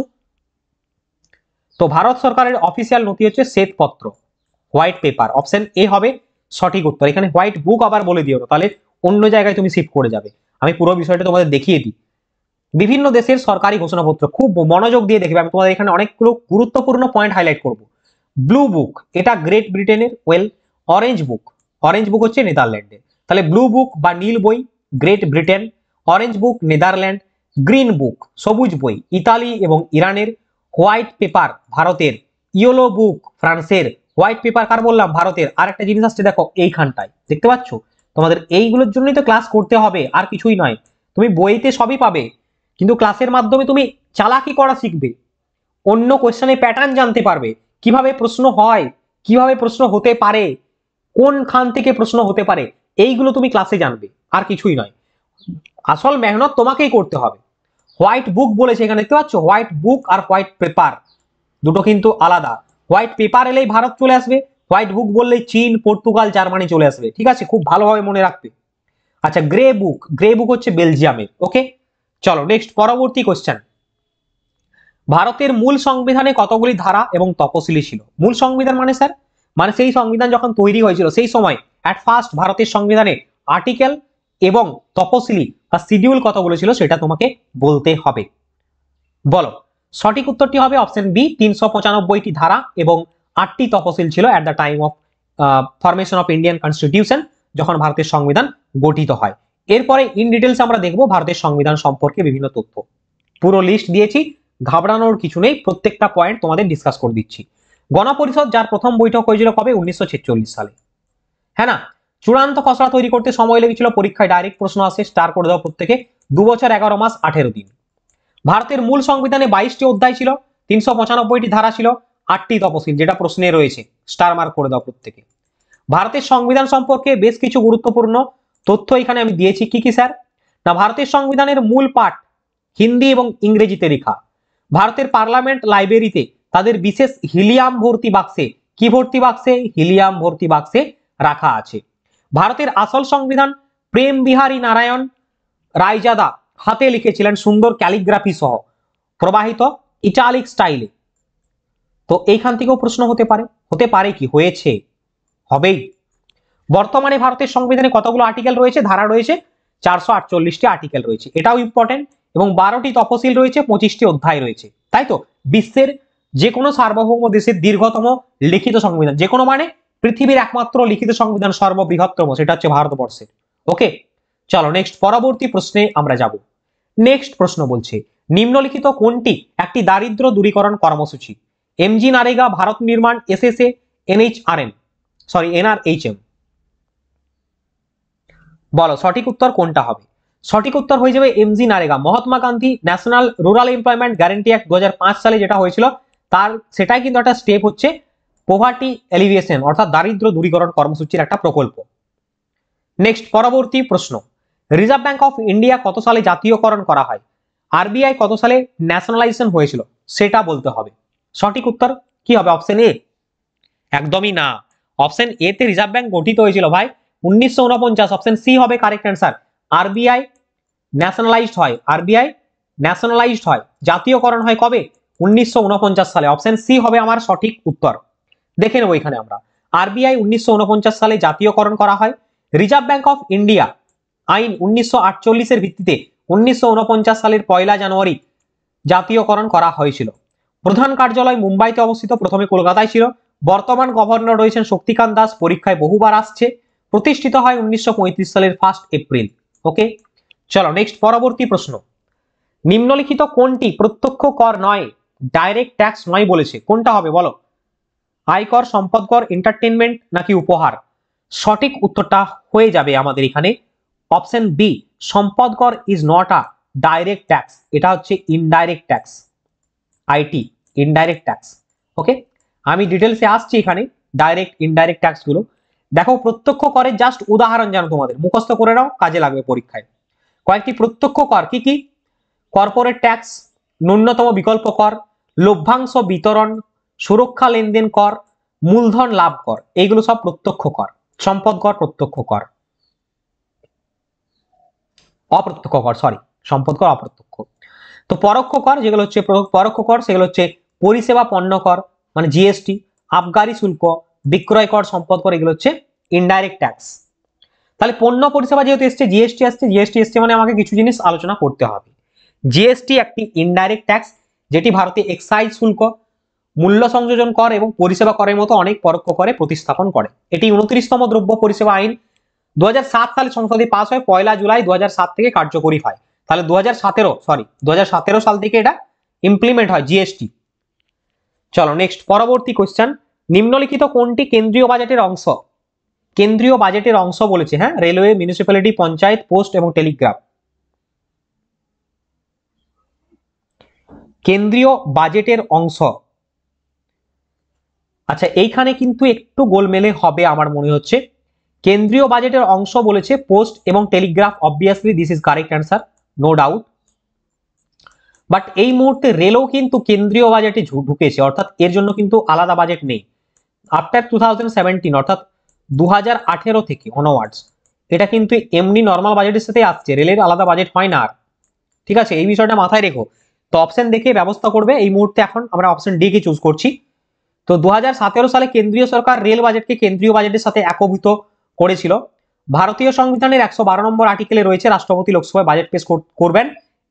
Speaker 1: তো ভারত সরকারের অফিসিয়াল নথি হচ্ছে শ্বেতপত্র, হোয়াইট পেপার, অপশন এ হবে সঠিক উত্তর। এখানে হোয়াইট বুক আবার বলে দিও না, তাহলে অন্য জায়গায় তুমি শিফট করে যাবে। আমি পুরো বিষয়টা তোমাদের দেখিয়ে দিই। বিভিন্ন দেশের সরকারি ঘোষণাপত্র, খুব মনোযোগ দিয়ে দেখবে, আমি তোমাদের এখানে অনেকগুলো গুরুত্বপূর্ণ পয়েন্ট হাইলাইট করব। ব্লু বুক এটা গ্রেট ব্রিটেনের, ওয়েল অরেঞ্জ বুক হচ্ছে নেদারল্যান্ডের, তাহলে ব্লু বুক বা নীল বই গ্রেট ব্রিটেন, অরেঞ্জ বুক নেদারল্যান্ড, গ্রিন বুক সবুজ বই ইতালি এবং ইরানের, হোয়াইট পেপার ভারতের, ইয়েলো বুক ফ্রান্সের, হোয়াইট পেপার কার বললাম ভারতের। আর একটা জিনিস আসছে দেখো এইখানটায় দেখতে পাচ্ছ, তোমাদের এইগুলোর জন্যই তো ক্লাস করতে হবে, আর কিছুই নয়। তুমি বইতে সবই পাবে, কিন্তু ক্লাসের মাধ্যমে তুমি চালাকি করা শিখবে, অন্য কোশ্চেনের প্যাটার্ন জানতে পারবে, কিভাবে প্রশ্ন হয়, কিভাবে প্রশ্ন হতে পারে, কোন খান থেকে প্রশ্ন হতে পারে, এইগুলো তুমি ক্লাসে জানবে, আর কিছুই নয়। আসল মেহনত তোমাকেই করতে হবে। হোয়াইট বুক বলেছে এখানে দেখতে পাচ্ছ, হোয়াইট বুক আর হোয়াইট পেপার দুটো কিন্তু আলাদা। হোয়াইট পেপার এলেই ভারত চলে আসবে, হোয়াইট বুক বললেই চীন, পর্তুগাল, জার্মানি চলে আসবে, ঠিক আছে, খুব ভালোভাবে মনে রাখবে। আচ্ছা গ্রে বুক হচ্ছে বেলজিয়ামের। ওকে চলো নেক্সট পরবর্তী কোশ্চেন, ভারতের মূল সংবিধানে কতগুলি ধারা এবং তপশিলি ছিল। মূল সংবিধান মানে স্যার, মানে সেই সংবিধান যখন তৈরি হয়েছিল সেই সময় অ্যাট ফার্স্ট ভারতের সংবিধানে আর্টিকেল এবং তপশিলি বা শিডিউল কতগুলো ছিল সেটা তোমাকে বলতে হবে। বলো সঠিক উত্তরটি হবে অপশন বি, 395টি ধারা এবং 8টি তপশিল ছিল at the time of formation of Indian constitution, যখন ভারতের সংবিধান গঠিত হয়। এরপরে ইন ডিটেলস আমরা দেখব ভারতের সংবিধান সম্পর্কে বিভিন্ন তথ্য, পুরো লিস্ট দিয়েছি, ঘাবড়ানোর কিছু নেই, প্রত্যেকটা পয়েন্ট তোমাদের ডিসকাস করে দিচ্ছি। গণপরিষদ যার প্রথম বৈঠক হয়েছিল কবে, 1946 সালে। হ্যাঁ না, চূড়ান্ত খসড়া তৈরি করতে সময় লেগেছিল, পরীক্ষায় ডাইরেক্ট প্রশ্ন আসে, স্টার করে দাও প্রত্যেকে, 2 বছর 11 মাস 18 দিন। ভারতের মূল সংবিধানে 22টি অধ্যায় ছিল, 395টি ধারা ছিল, 8টি তপশিল, যেটা প্রশ্নে রয়েছে, স্টার মার্ক করে দাও প্রত্যেকে। ভারতের সংবিধান সম্পর্কে বেশ কিছু গুরুত্বপূর্ণ তথ্য এখানে আমি দিয়েছি, কি কি স্যার না, ভারতের সংবিধানের মূল পাঠ হিন্দি এবং ইংরেজিতে লেখা, ভারতের পার্লামেন্ট লাইব্রেরিতে তাদের বিশেষ হিলিয়াম ভর্তি বাক্সে, কি ভর্তি বাক্সে, হিলিয়াম ভর্তি বাক্সে রাখা আছে। ভারতের আসল সংবিধান প্রেম বিহারী নারায়ণ রায়জাদা হাতে লিখেছিলেন সুন্দর ক্যালিগ্রাফি সহ, প্রবাহিত ইটালিক স্টাইলে। তো এইখান থেকেও প্রশ্ন হতে পারে কি, হয়েছে, হবেই। বর্তমানে ভারতের সংবিধানে কতগুলো আর্টিকেল রয়েছে, ধারা রয়েছে 448টি আর্টিকেল রয়েছে, এটাও ইম্পর্টেন্ট, এবং 12টি তফসিল রয়েছে, 25টি অধ্যায় রয়েছে। তাই তো বিশ্বের যে কোনো সার্বভৌম দেশের দীর্ঘতম লিখিত সংবিধান, যে কোনো মানে পৃথিবীর একমাত্র লিখিত সংবিধান সর্ববৃহত্তম, সেটা হচ্ছে ভারতবর্ষের। ওকে চলো নেক্সট পরবর্তী প্রশ্নে আমরা যাব। নেক্সট প্রশ্ন বলছে, নিম্নলিখিত কোনটি একটি দারিদ্র দূরীকরণ কর্মসূচি, এমজি নারেগা, ভারত নির্মাণ, এসএসএ, এনআরএইচএম। বলো সঠিক উত্তর কোনটা হবে। সঠিক উত্তর হয়ে যাবে MG NREGA, Mahatma Gandhi national rural employment guarantee act 2005 সালে যেটা হয়েছিল, তার সেটাই কিন্তু একটা স্টেপ হচ্ছে পোভার্টি এলিভিয়েশন, অর্থাৎ দারিদ্র দূরীকরণ কর্মসূচির একটা প্রকল্প। নেক্সট পরবর্তী প্রশ্ন, রিজার্ভ ব্যাংক অফ ইন্ডিয়া কত সালে জাতীয়করণ করা হয়, আরবিআই কত সালে ন্যাশনালাইজেশন হয়েছিল সেটা বলতে হবে। সঠিক উত্তর কি হবে, অপশন এ, একদমই না, অপশন এ তে রিজার্ভ ব্যাংক গঠিত হয়েছিল ভাই 1949, অপশন সি হবে কারেক্ট অ্যান্সার। আরবিআই ন্যাশনালাইজড হয়, জাতীয়করণ হয় কবে, 1949 সালে, অপশন সি হবে আমার সঠিক উত্তর। দেখে নেবো এখানে আমরা। আরবিআই 1949 সালে জাতীয়করণ করা হয়। রিজার্ভ ব্যাংক অফ ইন্ডিয়া আইন 1948 এর ভিত্তিতে 1949 সালের 1 জানুয়ারি জাতীয়করণ করা হয়েছিল। প্রধান কার্যালয় মুম্বাইতে অবস্থিত, প্রথমে কলকাতায় ছিল। বর্তমান গভর্নর রয়েছেন শক্তিকান্ত দাস, পরীক্ষায় বহুবার আসছে। প্রতিষ্ঠিত হয় 1935 সালের 1 এপ্রিল। ওকে, চলো নেক্সট পরবর্তী প্রশ্ন। নিম্নলিখিত কোনটি প্রত্যক্ষ কর নয়, ডাইরেক্ট ট্যাক্স নয় বলেছে? কোনটা হবে বলো? আয়কর, সম্পদ কর, এন্টারটেনমেন্ট নাকি উপহার? সঠিক উত্তরটা হয়ে যাবে আমাদের এখানে অপশন বি, সম্পদ কর is not a direct tax, এটা হচ্ছে indirect tax, IT, indirect tax. Okay, আমি ডিটেলসে আসছি এখানে ডাইরেক্ট ইনডাইরেক্ট ট্যাক্স গুলো। দেখো প্রত্যক্ষ করের জাস্ট উদাহরণ জানো, তোমাদের মুখস্থ করে নাও, কাজে লাগবে পরীক্ষায়। কয়েকটি প্রত্যক্ষ কর কি কি? কর্পোরেট ট্যাক্স, ন্যূনতম বিকল্প কর, লভ্যাংশ বিতরণ, সুরক্ষা লেনদেন কর, মূলধন লাভ কর, এইগুলো সব প্রত্যক্ষ কর। সম্পদ কর প্রত্যক্ষ কর, অপ্রত্যক্ষ কর, সরি, সম্পদ কর অপ্রত্যক্ষ। তো পরোক্ষ কর যেগুলো হচ্ছে পরোক্ষ কর, সেগুলো হচ্ছে পরিষেবা পণ্য কর মানে জিএসটি, আবগারি শুল্ক, বিক্রয় কর, সম্পদ কর, এগুলো হচ্ছে ইনডাইরেক্ট ট্যাক্স। তাহলে পণ্য পরিষেবা যেহেতু এসছে, জিএসটি আসছে, জিএসটি এসছে মানে আমাকে কিছু জিনিস আলোচনা করতে হবে। জিএসটি একটি ইনডাইরেক্ট ট্যাক্স, যেটি ভারতে এক্সাইজ শুল্ক, মূল্য সংযোজন কর এবং পরিষেবা করের মতো অনেক পরোক্ষ করে প্রতিস্থাপন করে। এটি 29তম দ্রব্য পরিষেবা আইন 2007 সালে সংসদে পাস হয়, 1 জুলাই 2007 থেকে কার্যকরী হয়। তাহলে 2017 সাল থেকে এটা ইমপ্লিমেন্ট হয় জিএসটি। চলো নেক্সট পরবর্তী কোশ্চেন। নিম্নলিখিত কোনটি কেন্দ্রীয় বাজেটের অংশ? কেন্দ্রীয় বাজেটের অংশ বলেছে, হ্যাঁ, রেলওয়ে, মিউনিসিপ্যালিটি, পঞ্চায়েত, পোস্ট এবং টেলিগ্রাফ। কেন্দ্রীয় বাজেটের অংশ, আচ্ছা এইখানে কিন্তু একটু গোলমেলে হবে আমার মনে হচ্ছে। কেন্দ্রীয় বাজেটের অংশ বলেছে পোস্ট এবং telegraph, obviously this is correct answer, no doubt. But এই মুহূর্তে রেলও কিন্তু কেন্দ্রীয় বাজেটে ঢুকেছে, অর্থাৎ এর জন্য কিন্তু আলাদা বাজেট নেই। আফটার 2017 অর্থাৎ 2018 থেকে অনওয়ার্ডস এটা কিন্তু এমনি নর্মাল বাজেটের সাথে আসছে, রেলের আলাদা বাজেট হয় না আর। ঠিক আছে, এই বিষয়টা মাথায় রেখো। তো অপশন দেখে ব্যবস্থা করবে। এই মুহূর্তে এখন আমরা অপশন ডি কে চুজ করছি। তো 2017 সালে কেন্দ্রীয় সরকার রেল বাজেটকে কেন্দ্রীয় বাজেটের সাথে একভূত করেছিল। ভারতীয় সংবিধানের 112 নম্বর আর্টিকেলে রয়েছে রাষ্ট্রপতি লোকসভায় বাজেট পেশ করবেন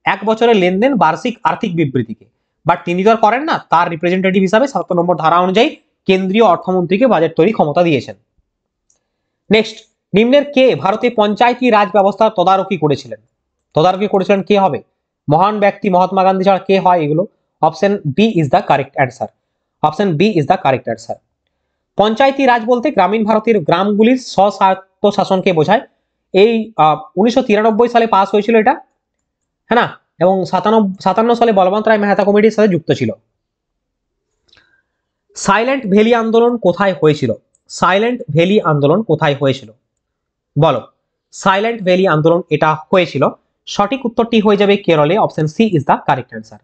Speaker 1: 1 বছরের লেনদেন বার্ষিক আর্থিক বিবৃতিকে। বাট তিনি তো আর করেন না, তার রিপ্রেজেন্টেটিভ হিসাবে 7 নম্বর ধারা অনুযায়ী কেন্দ্রীয় অর্থমন্ত্রীকে বাজেট তৈরি ক্ষমতা দিয়েছেন। নেক্সট, নিম্নের কে ভারতে পঞ্চায়েতি রাজ ব্যবস্থার তদারকি করেছিলেন? তদারকি করেছিলেন কে হবে? মহান ব্যক্তি মহাত্মা গান্ধী ছাড়া কে হয় এগুলো? Option B is the correct answer, option B is the correct answer. পঞ্চায়েতি রাজ বলতে গ্রামীণ ভারতের গ্রামগুলির স্বস্বায়ত্ত শাসনকে বোঝায়। এই 1993 সালে পাস হয়েছিল এটা, হ্যাঁ না, এবং 57 সালে বলবন্ত রায় মেহতা কমিটির সাথে যুক্ত ছিল। সাইলেন্ট ভ্যালি আন্দোলন কোথায় হয়েছিল? সাইলেন্ট ভ্যালি আন্দোলন কোথায় হয়েছিল বলো? সাইলেন্ট ভ্যালি আন্দোলন এটা হয়েছিল, সঠিক উত্তরটি হয়ে যাবে কেরলে, option C is the correct answer.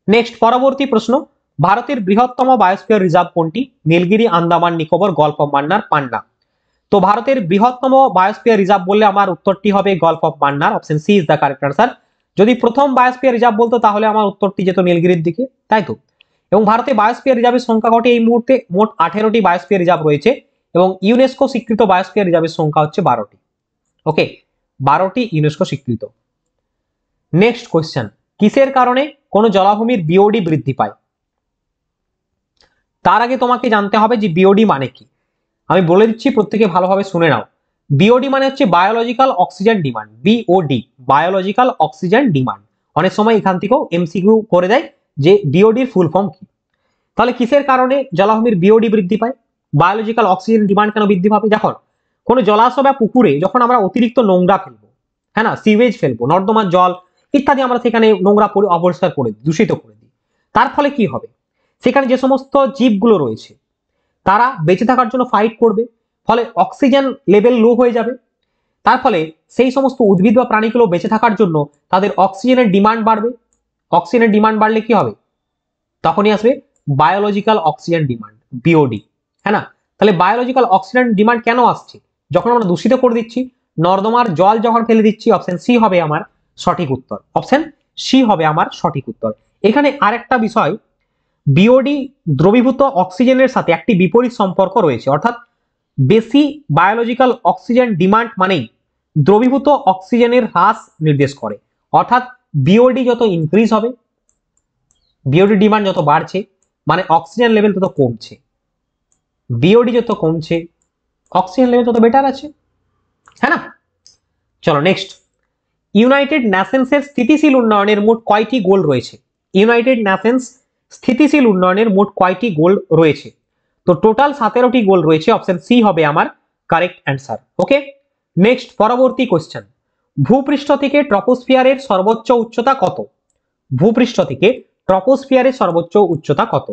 Speaker 1: Next পরবর্তী প্রশ্ন। ভারতের বৃহত্তম বায়োস্ফিয়ার রিজার্ভ কোনটি? Nilgiri, Andaman Nicobar, gulf of Mannar, Panna. তো ভারতের বৃহত্তম বায়োস্ফিয়ার রিজার্ভ বললে আমার উত্তরটি হবে gulf of Mannar, option C is the correct answer. যদি প্রথম বায়োস্ফিয়ার রিজার্ভ বলতো তাহলে আমার উত্তরটি যেত নীলগিরির দিকে, তাই তো। এবং ভারতে বায়োস্ফিয়ার রিজার্ভের সংখ্যা ঘটে এই মুহূর্তে মোট 18টি বায়োস্ফিয়ার রিজার্ভ রয়েছে এবং ইউনেস্কো স্বীকৃত বায়োস্ফিয়ার রিজার্ভের সংখ্যা হচ্ছে 12টি। ওকে, 12টি ইউনেস্কো স্বীকৃত। নেক্সট কোয়েশ্চেন, কিসের কারণে কোন জলাভূমির বিওডি বৃদ্ধি পায়? তার আগে তোমাকে জানতে হবে যে বিওডি মানে কি। আমি বলে দিচ্ছি, প্রত্যেকে ভালোভাবে শুনে নাও। বিওডি মানে হচ্ছে biological oxygen demand, BOD, biological oxygen demand. অনেক সময় এখান থেকেও এমসিকিউ করে দেয় যে বিওডির ফুল ফর্ম কি। তাহলে কিসের কারণে জলাভূমির বিওডি বৃদ্ধি পায়? বায়োলজিক্যাল অক্সিজেন ডিমান্ড কেন বৃদ্ধি পাবে? যখন কোনো জলাশয় বা পুকুরে যখন আমরা অতিরিক্ত নোংরা ফেলবো, হ্যাঁ না, সিওয়েজ ফেলবো, নর্দমার জল ইত্যাদি আমরা সেখানে নোংরা অপরিষ্কার করে দিই, দূষিত করে দিই, তার ফলে কি হবে? সেখানে যে সমস্ত জীবগুলো রয়েছে তারা বেঁচে থাকার জন্য ফাইট করবে, ফলে অক্সিজেন লেভেল লো হয়ে যাবে। তার ফলে সেই সমস্ত উদ্ভিদ বা প্রাণীগুলো বেঁচে থাকার জন্য তাদের অক্সিজেনের ডিমান্ড বাড়বে। অক্সিজেনের ডিমান্ড বাড়লে কি হবে? তখনই আসবে বায়োলজিক্যাল অক্সিজেন ডিমান্ড, বিওডি, হ্যাঁ না। তাহলে বায়োলজিক্যাল অক্সিজেন ডিমান্ড কেন আসছে? যখন আমরা দূষিত করে দিচ্ছি, নর্দমার জল যখন ফেলে দিচ্ছি, অপশন সি হবে আমার সঠিক উত্তর, অপশন সি হবে আমার সঠিক উত্তর। এখানে আরেকটা বিষয়, বিওডি দ্রবীভূত অক্সিজেনের সাথে একটি বিপরীত সম্পর্ক রয়েছে, অর্থাৎ বেশি বায়োলজিক্যাল অক্সিজেন ডিমান্ড মানেই দ্রবীভূত অক্সিজেনের হ্রাস নির্দেশ করে। অর্থাৎ বিওডি যত ইনক্রিজ হবে, বিওডি ডিমান্ড যত বাড়ছে মানে অক্সিজেন লেভেল তত কমছে, বিওডি যত কমছে অক্সিজেন লেভেল তত বেটার আছে, হ্যাঁ না? চলো নেক্সট, ইউনাইটেড নেশনসের স্থিতিশীল উন্নয়নের মোট কয়টি গোল রয়েছে? ইউনাইটেড নেশনস স্থিতিশীল উন্নয়নের মোট কয়টি গোল রয়েছে? তো টোটাল 17টি গোল রয়েছে, অপশন সি হবে আমার কারেক্ট অ্যান্সার। ওকে, নেক্সট পরবর্তী কোশ্চেন, ভূপৃষ্ঠ থেকে ট্রপোস্ফিয়ারের সর্বোচ্চ উচ্চতা কত? ভূপৃষ্ঠ থেকে ট্রপোস্ফিয়ারের সর্বোচ্চ উচ্চতা কত?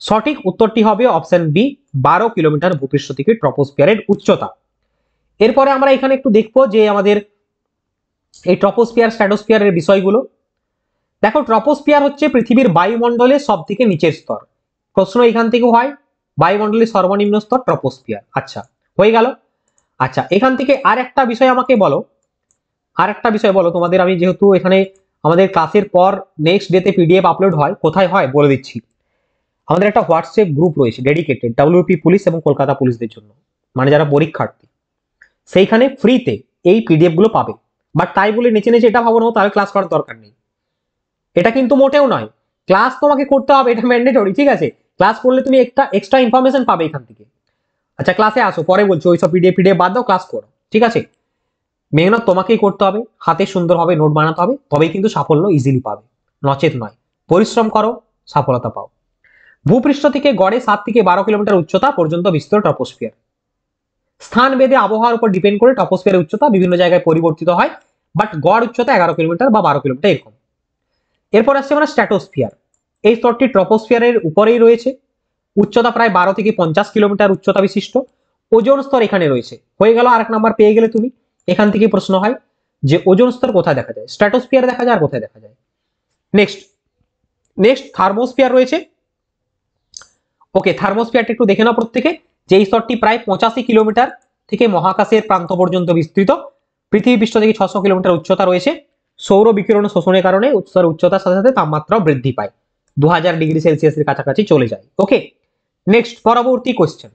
Speaker 1: সঠিক উত্তরটি হবে অপশন বি, 12 কিলোমিটার ভূপৃষ্ঠ থেকে ট্রপোস্ফিয়ারের উচ্চতা। এরপরে আমরা এখানে একটু দেখবো যে আমাদের এই ট্রপোস্ফিয়ার স্ট্র্যাটোস্ফিয়ারের বিষয়গুলো। দেখো, ট্রপোস্ফিয়ার হচ্ছে পৃথিবীর বায়ুমণ্ডলের সব থেকে নিচের স্তর। প্রশ্ন এখান থেকে হয়, বায়ুমণ্ডলের সর্বনিম্ন স্তর ট্রপোস্ফিয়ার। আচ্ছা, হয়ে গেল। আচ্ছা, এখান থেকে আর একটা বিষয় আমাকে বলো, আর একটা বিষয় বলো তোমাদের, আমি যেহেতু এখানে আমাদের ক্লাসের পর নেক্সট ডেতে পিডিএফ আপলোড হয়, কোথায় হয় বলে দিচ্ছি। আমাদের একটা হোয়াটসঅ্যাপ গ্রুপ রয়েছে ডেডিকেটেড ডাব্লিউপি পুলিশ এবং কলকাতা পুলিশদের জন্য, মানে যারা পরীক্ষার্থী, সেইখানে ফ্রিতে এই পিডিএফ গুলো পাবে। বাট তাই বলে নিচে নিচে এটা ভাবো না তাহলে ক্লাস করার দরকার নেই, এটা কিন্তু মোটেও নয়। ক্লাস তোমাকে করতে হবে, এটা ম্যান্ডেটরি, ঠিক আছে? ক্লাস করলে তুমি একটা এক্সট্রা ইনফরমেশন পাবে এখান থেকে। আচ্ছা, ক্লাসে আসো, পরে বলছো ওইসব পিডিএফ বাদ দাও, ক্লাস করো, ঠিক আছে? মেহনত তোমাকেই করতে হবে, হাতে সুন্দরভাবে নোট বানাতে হবে, তবেই কিন্তু সাফল্য ইজিলি পাবে, নচেত নয়। পরিশ্রম করো, সফলতা পাও। ভূপৃষ্ঠ থেকে গড়ে 7 থেকে 12 কিলোমিটার উচ্চতা পর্যন্ত বিস্তৃত ট্রপোস্ফিয়ার। স্থান ভেদে আবহাওয়ার উপর ডিপেন্ড করে ট্রপোস্ফিয়ারের উচ্চতা বিভিন্ন জায়গায় পরিবর্তিত হয়, বাট গড় উচ্চতা 11 কিলোমিটার বা 12 কিলোমিটার এরকম। এরপর আসছে আমরা স্ট্র্যাটোস্ফিয়ার। এই স্তরটি ট্রপোস্ফিয়ারের উপরেই রয়েছে, উচ্চতা প্রায় 12 থেকে 50 কিলোমিটার উচ্চতা বিশিষ্ট। ওজোন স্তর এখানে রয়েছে। হয়ে গেল, আরেক নাম্বার পেয়ে গেলে তুমি। এখান থেকে প্রশ্ন হয় যে ওজোন স্তর কোথায় দেখা যায়, স্ট্র্যাটোস্ফিয়ার দেখা যায় আর কোথায় দেখা যায়। নেক্সট নেক্সট থার্মোস্ফিয়ার রয়েছে। ওকে, থার্মোস্ফিয়ারটা একটু দেখে নাও প্রত্যেকে, যে এই স্তরটি প্রায় 85 কিলোমিটার থেকে মহাকাশের প্রান্ত পর্যন্ত বিস্তৃত। পৃথিবী পৃষ্ঠ থেকে 600 কিলোমিটার উচ্চতা রয়েছে। সৌর বিকিরণ শোষণের কারণে উচ্চতার সাথে সাথে তাপমাত্রাও বৃদ্ধি পায়, 2000 ডিগ্রি সেলসিয়াসের কাছাকাছি চলে যায়। ওকে, নেক্সট পরবর্তী কোশ্চেন,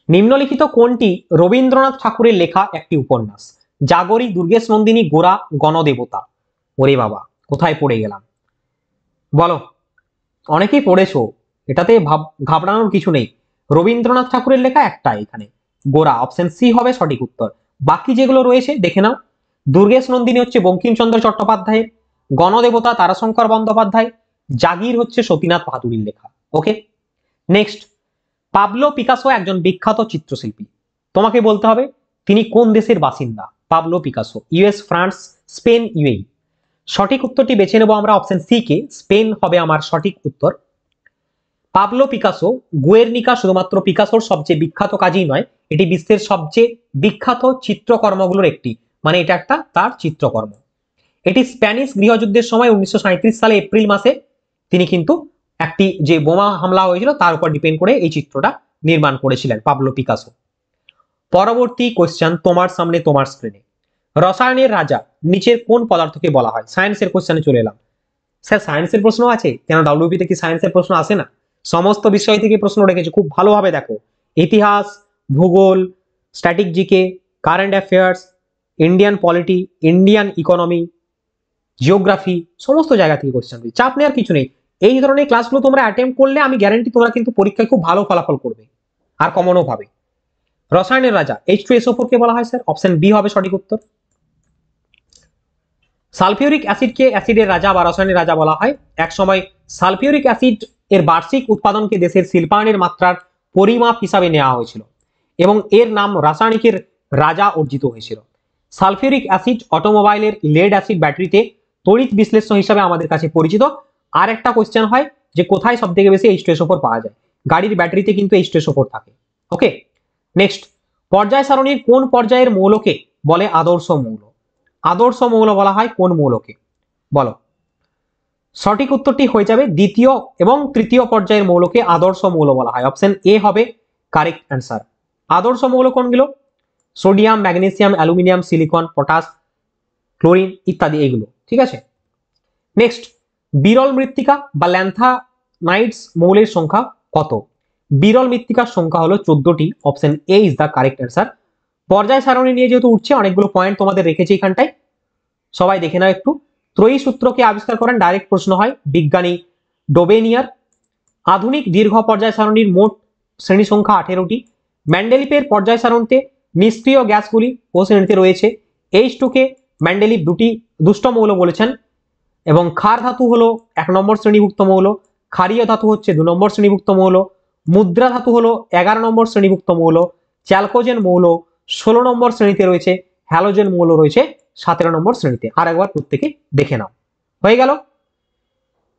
Speaker 1: নিম্নলিখিত কোনটি রবীন্দ্রনাথ ঠাকুরের লেখা একটি উপন্যাস? জাগরি, দুর্গেশ নন্দিনী, গোরা, গণদেবতা। ওরে বাবা, কোথায় পড়ে গেলাম বলো? অনেকেই পড়েছো, এটাতে ঘাবড়ানোর কিছু নেই। রবীন্দ্রনাথ ঠাকুরের লেখা একটা, এখানে গোরা, অপশন সি হবে সঠিক উত্তর। বাকি যেগুলো রয়েছে দেখে নাও। দুর্গেশ নন্দিনী হচ্ছে বঙ্কিমচন্দ্র চট্টোপাধ্যায়ের, গণদেবতা তারাশঙ্কর বন্দ্যোপাধ্যায়, জাগির হচ্ছে সতীনাথ ভাদুড়ির লেখা। ওকে, নেক্সট, পাবলো পিকাসো একজন বিখ্যাত চিত্রশিল্পী। তোমাকে বলতে হবে তিনি কোন দেশের বাসিন্দা। Pablo Picasso, US, France, Spain, UAE. সঠিক উত্তরটি বেছে নেব আমরা অপশন সি কে, স্পেন হবে আমার সঠিক উত্তর। পাবলো পিকাসো গুয়ের্নিকা শুধুমাত্র পিকাসোর সবচেয়ে বিখ্যাত কাজই নয়, এটি বিশ্বের সবচেয়ে বিখ্যাত চিত্রকর্মগুলোর একটি, মানে এটা একটা তার চিত্রকর্ম। এটি স্প্যানিশ গৃহযুদ্ধের সময় 1937 সালে এপ্রিল মাসে তিনি কিন্তু একটি যে বোমা হামলা হয়েছিল তার উপর ডিপেন্ড করে এই চিত্রটা নির্মাণ করেছিলেন পাবলো পিকাসো। পরবর্তী কোশ্চেন তোমার সামনে, তোমার স্ক্রিনে, রসায়নের রাজা নিচের কোন পদার্থকে বলা হয়? সায়েন্সের কোশ্চেনে চলে এলাম। স্যার সায়েন্সের প্রশ্ন আছে কেন? ডাব্লিউপি তে কি সায়েন্সের প্রশ্ন আসে না? সমস্ত বিষয় থেকে প্রশ্ন রেখেছে, খুব ভালোভাবে দেখো। ইতিহাস, ভূগোল, static GK, current affairs, Indian polity, Indian economy, geography, সমস্ত জায়গা থেকে কোশ্চেন। চাপ নেওয়ার কিছু নেই। এই ধরনের ক্লাসগুলো তোমরা অ্যাটেম্প করলে আমি গ্যারান্টি তোমরা কিন্তু পরীক্ষায় খুব ভালো ফলাফল করবে আর কমনও পাবে। রসায়নের রাজা H2SO4 কে বলা হয় স্যার, অপশন বি হবে সঠিক উত্তর। সালফিউরিক অ্যাসিডকে অ্যাসিডের রাজা বা রসায়নের রাজা বলা হয়। এক সময় সালফিউরিক অ্যাসিড এর বার্ষিক উৎপাদনকে দেশের শিল্পায়নের মাত্রার পরিমাপ হিসাবে নেওয়া হয়েছিল এবং এর নাম রাসায়নিকের রাজা অর্জিত হয়েছিল। সালফিউরিক অ্যাসিড অটোমোবাইলের লেড অ্যাসিড ব্যাটারিতে তড়িৎ বিশ্লেষ্য হিসাবে আমাদের কাছে পরিচিত। আর একটা কোশ্চেন হয় যে কোথায় সব থেকে বেশি H2SO4 পাওয়া যায়? গাড়ির ব্যাটারিতে কিন্তু H2SO4 থাকে। ওকে, নেক্সট, পর্যায় সারণীর কোন পর্যায়ের মৌলকে বলে আদর্শ মৌল? আদর্শ মৌল বলা হয় কোন মৌলকে বলো? সঠিক উত্তরটি হয়ে যাবে দ্বিতীয় এবং তৃতীয় পর্যায়ের মৌলকে আদর্শ মৌল বলা হয়। অপশন এ হবে কারেক্ট অ্যান্সার। আদর্শ মৌল কোনগুলো? Sodium, magnesium, aluminium, silicon, potash, chlorine ইত্যাদি, এগুলো। ঠিক আছে, নেক্সট, বিরল মৃত্তিকা বা ল্যান্থা নাইটস মৌলের সংখ্যা কত? বিরল মৃত্তিকার সংখ্যা হলো 14টি। Option A is the correct answer. পর্যায় সারণী নিয়ে যেহেতু উঠছে, অনেকগুলো পয়েন্ট তোমাদের রেখেছি এখানটায়, সবাই দেখে নাও একটু। ত্রয়ী সূত্রকে আবিষ্কার করেন, ডাইরেক্ট প্রশ্ন হয়, বিজ্ঞানী ডোবেনিয়ার। আধুনিক দীর্ঘ পর্যায় সারণীর মোট শ্রেণী সংখ্যা 18টি। ম্যান্ডেলিপের পর্যায় সারণীতে নিষ্ক্রিয় গ্যাসগুলি ও শ্রেণীতে রয়েছে। H2 কে ম্যান্ডেলিপ দুটি দুষ্ট মৌল বলেছেন, এবং ক্ষার ধাতু হলো 1 নম্বর শ্রেণীভুক্ত মৌল, ক্ষারীয় ধাতু হচ্ছে 2 নম্বর শ্রেণীভুক্ত মৌল, মুদ্রা ধাতু হলো 11 নম্বর শ্রেণীভুক্ত মৌল, চ্যালকোজেন মৌল 16 নম্বর শ্রেণীতে রয়েছে, হ্যালোজেন মৌল রয়েছে 17 নম্বর শ্রেণীতে। আর একবার প্রত্যেকে দেখে নাও। হয়ে গেল?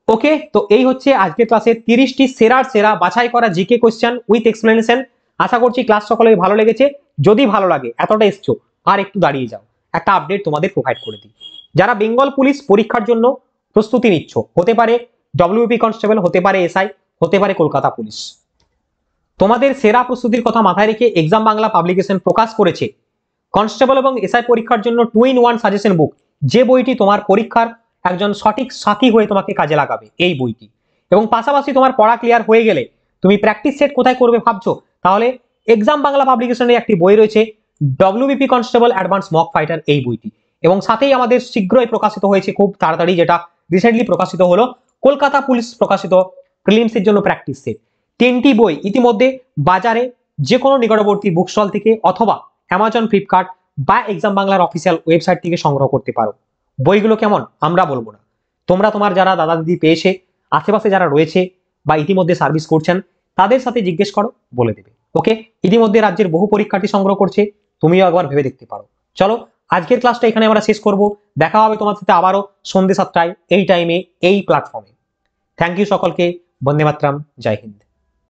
Speaker 1: ওকে, তো এই হচ্ছে আজকের ক্লাসের 30টি সেরার সেরা বাছাই করা জিকে কোশ্চেন উইথ এক্সপ্লেনেশন। আশা করছি ক্লাস সকলের ভালো লেগেছে। যদি ভালো লাগে, এতটা এসছো, আর একটু দাঁড়িয়ে যাও, একটা আপডেট তোমাদের প্রোভাইড করে দিই। যারা বেঙ্গল পুলিশ পরীক্ষার জন্য প্রস্তুতি নিচ্ছ, হতে পারে ডব্লিউপি কনস্টেবল, হতে পারে এসআই, হতে পারে কলকাতা পুলিশ, তোমাদের সেরা প্রস্তুতির কথা মাথায় রেখে এক্সাম বাংলা পাবলিকেশন প্রকাশ করেছে কনস্টেবল এবং এসআই পরীক্ষার জন্য 2-in-1 সাজেশন বুক, যে বইটি তোমার পরীক্ষার একজন সঠিক সাথী হয়ে তোমাকে কাজে লাগাবে এই বইটি। এবং পাশাপাশি তোমার পড়া ক্লিয়ার হয়ে গেলে তুমি প্র্যাকটিস সেট কোথায় করবে ভাবছো, তাহলে এক্সাম বাংলা পাবলিকেশনের একটি বই রয়েছে WBP constable advance mock fighter, এই বইটি। এবং সাথেই আমাদের শীঘ্রই প্রকাশিত হয়েছে, খুব তাড়াতাড়ি, যেটা রিসেন্টলি প্রকাশিত হলো, কলকাতা পুলিশ প্রকাশিত প্রিলিমসের জন্য প্র্যাকটিস সেট। 3টি বই ইতিমধ্যে বাজারে যে কোনো নিকটবর্তী বুক স্টল থেকে অথবা অ্যামাজন, ফ্লিপকার্ট বা এক্সাম বাংলার অফিসিয়াল ওয়েবসাইট থেকে সংগ্রহ করতে পারো। বইগুলো কেমন আমরা বলবো না, তোমরা তোমার যারা দাদা দিদি পেয়েছে, আশেপাশে যারা রয়েছে বা ইতিমধ্যে সার্ভিস করছেন, তাদের সাথে জিজ্ঞেস করো, বলে দেবে। ওকে, ইতিমধ্যে রাজ্যের বহু পরীক্ষার্থী সংগ্রহ করছে, তুমিও একবার ভেবে দেখতে পারো। চলো, আজকের ক্লাসটা এখানে আমরা শেষ করব। দেখা হবে তোমার সাথে আবারও সন্ধ্যে 7টায় এই টাইমে, এই প্ল্যাটফর্মে। থ্যাংক ইউ সকলকে। বন্দে মাতরম। জয় হিন্দ।